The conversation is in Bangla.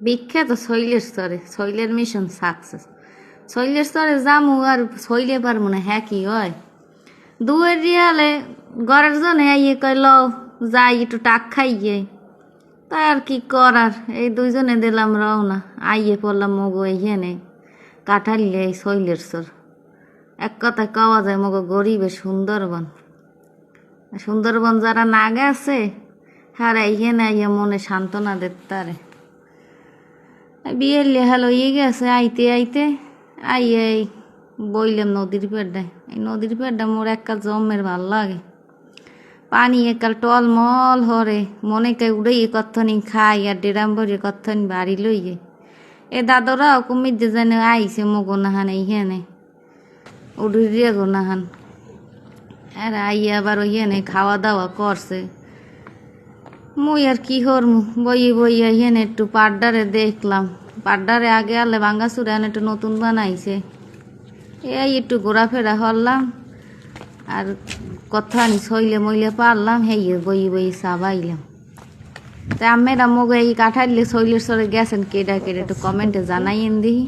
বিখ্যাত শৈলের মিশন সাকসেস। শৈলের স্তরে জামু আর শৈলে পারবো না, হ্যাঁ কি হয় দুয়ের রিয়ালে ঘরের জন্য আইয়ে কয় লও যাই একটু টাক খাইয়ে, তাই আর কি করার, এই দুইজনে দিলাম রওনা। আইয়ে পড়লাম মগো এইখানে কাঠালিয়ে এই শৈলের স্তর। এক কথায় কওয়া যায় মগো গরিবে সুন্দরবন। সুন্দরবন যারা না গেছে হ্যাঁ এইখানে আইয়া মনে সান্ত্বনা দিতারে। বিয়ের লেহাল হয়ে গেছে আইতে আইতে আইয়ে বইলাম নদীর পেটটায়। এই নদীর পেটটা মোর এককাল জমের ভাল লাগে, পানি একাল টলমল হরে, মনে কে উড়ে কত্থনি খাই আর ডেরাম ভরে কত্থনি বাড়ি লইয়ে। এ দাদরাও কুমির যে জানে আইছে মগো নাহান এইখানে উড়িয়ে গো নাহান। আর আইয়া আবার ওইখানে খাওয়া দাওয়া করছে। মুই আর কি হরমু, বইয়ে বইয়ে এখানে একটু পাড্ডারে দেখলাম। পাড্ডারে আগে আলে ভাঙ্গাচুরা একটু নতুন বানাইছে, এই একটু ঘোরাফেরা হরলাম আর কথানি শৈলে মইলে পারলাম, হেয়ে বইয়ে বইয়ে চা বাইলাম। তা আমেরা মগে এই কাঠাইলে শৈলের সরে গেছেন কেডা কেডা একটু কমেন্টে জানাইয়েন দিহি।